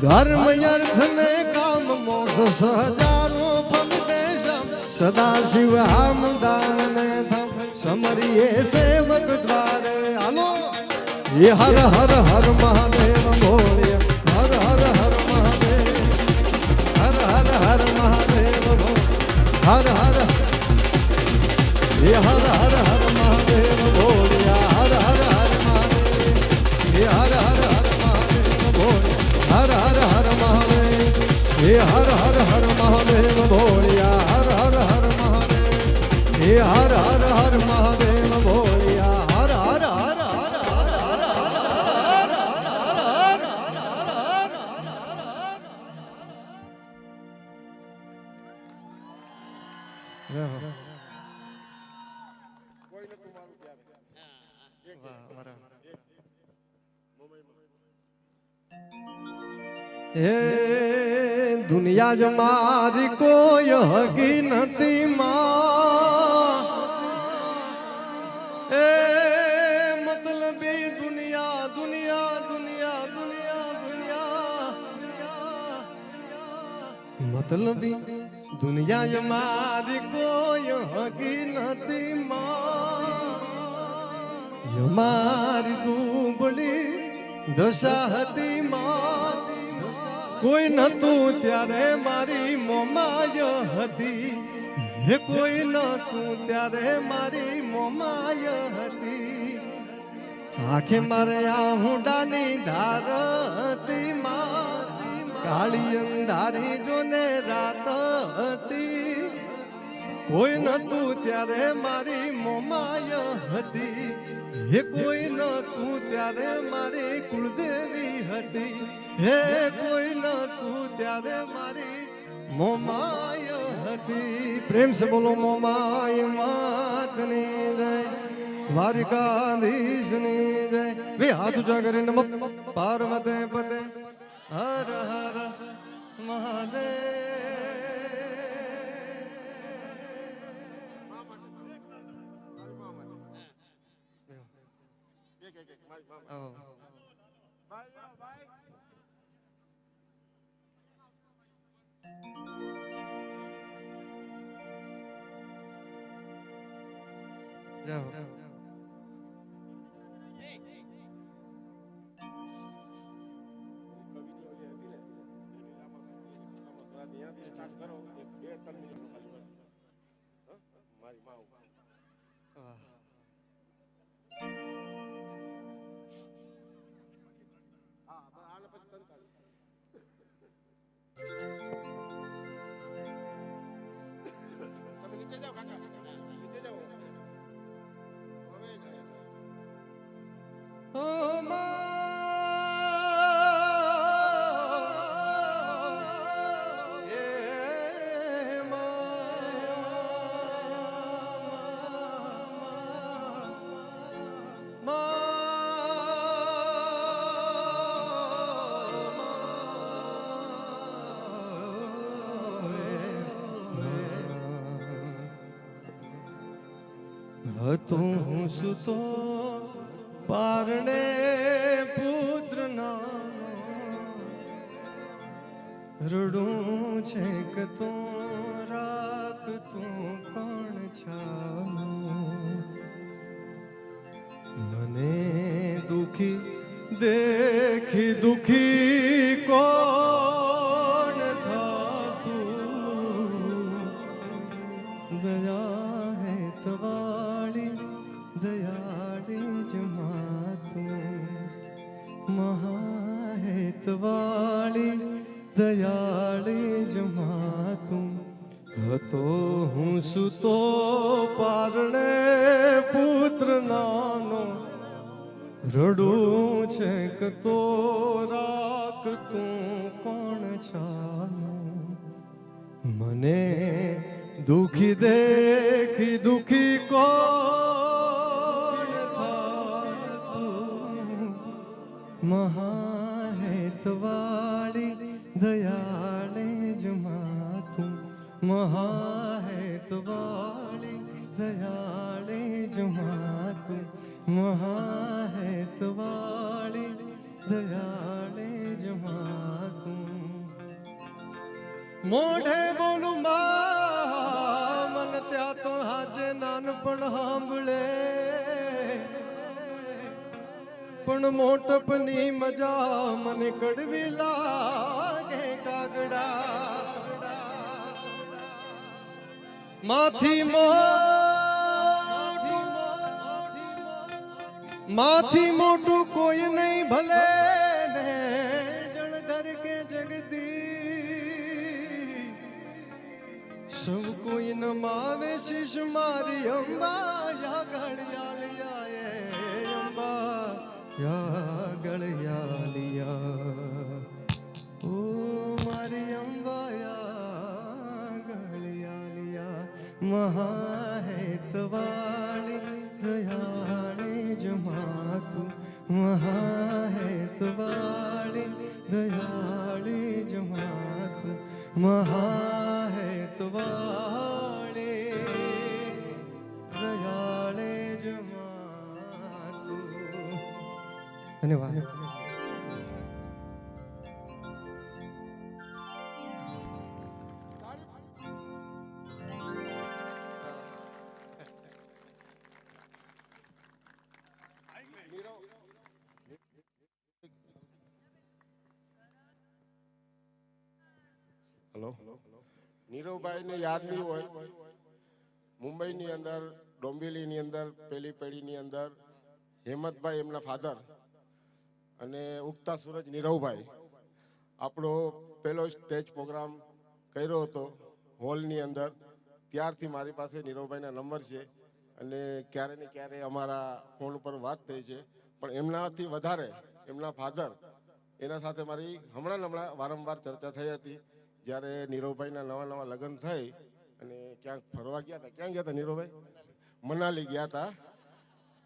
धर्म अर्थ ने काम मोक्ष सहजारो फल देशम सदा शिव हम दान थम समरिये सेवक द्वारे आलो ये हर हर हर महादेव भोले हर हर हर महादेव हर हर हर महादेव भोले हर हर ये हर हर हर महादेव भोले हर हर हर महादेव ये हर हर हर महादेव भोले हर हर हर महादेव ये हर हर हर महादेव भोलिया हर हर हर महादेव ये हर हर हर महादेव भोलिया हर हर हर हर हर हर हे दुनिया जो मारी कोई हगी नती माँ ए मतलबी दुनिया दुनिया दुनिया दुनिया दुनिया मतलबी दुनिया हमारी कोई हकी नती मां हमारी तू बड़ी दशा હતી માં કોઈ નતું ત્યારે મારી મોમાય હતી હે કોઈ નતું ત્યારે મારી મોમાય હતી આંખે મારે આ હુંડાની ધાર હતી માં કાળી અંધારી જોને રાત હતી કોઈ નતું ત્યારે મારી મોમાય હતી હે કોઈ નતું ત્યારે મારી કુળદેવી હતી હે કોઈ નતું ત્યારે મારી મોમાય હતી પ્રેમ સે બોલો મોમાય માતની જય દ્વારિકાધીશની જય વે હાથ ઊંચા કરીને નમઃ પાર્વતે પતે હર હર મહાદેવ જાઓ હતું સુતો પારણે પુત્ર નાનો રડું છે કે તું રાખ તું કોણ છાનો મને દુખી દેખી દુખી કોણ થાતું દયા હે તવાળી દયાળી જ માતું મહાહેતવાળી દયાળી જ માતું હતો હું સુતો પારણે પુત્ર નાનો રડું છે કે તો રાખ તું કોણ છાનો મને દુખી દેખી દુખી કોણ થાતું મહાહેતવાળી દયાળે જ માતું મહાહેતવાળી દયાળે જ માતું મહાહેતવાળી દયાળે જ માતું મોઢે બોલું મન ત્યાં તો હાજે નાનપણ સાંભળે પણ મોટપની મજા મને કડવી લાગે કાગડા માથી મોટું કોઈ નહીં ભલે ને જળધર કે જગદી સૌ કોઈ નમાવે શીશ મારી અંબા યા ગળિયાલિયા અંબા યા ગળિયાલિયા ઓ મારી અંબા યા ગળિયાલિયા મહાહેતવાળી દયાળી જ માતું મહાહેતવાળી દયાળી જ માતું મહાહેતવાળી દયાળી જ માતું ધન્યવાદ. હેલો, નીરવભાઈને યાદ નહીં હોય, મુંબઈની અંદર ડોંબિવલીની અંદર પેલી પેઢીની અંદર હેમંતભાઈ એમના ફાધર અને ઉગતા સૂરજ નીરવભાઈ આપણો પહેલો સ્ટેજ પ્રોગ્રામ કર્યો હતો હોલની અંદર. ત્યારથી મારી પાસે નીરવભાઈના નંબર છે અને ક્યારે ને ક્યારે અમારા ફોન ઉપર વાત થઈ છે. પણ એમનાથી વધારે એમના ફાધર એના સાથે મારી હમણાં વારંવાર ચર્ચા થઈ હતી. જ્યારે નીરવભાઈના નવા લગ્ન થઈ અને ક્યાંક ફરવા ગયા હતા. ક્યાં ગયા હતા નીરવભાઈ? મનાલી ગયા હતા.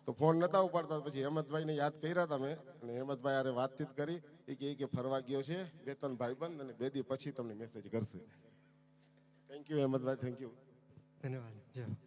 તો ફોન નતા ઉપાડતા. પછી હેમંતભાઈને યાદ કર્યા હતા મેં અને હેમંતભાઈ હારે વાતચીત કરી. એ કે ફરવા ગયો છે 2-3 ભાઈબંધ અને 2 દી પછી તમને મેસેજ કરશે. Thank you Hemantbhai, thank you. ધન્યવાદ. જય હો.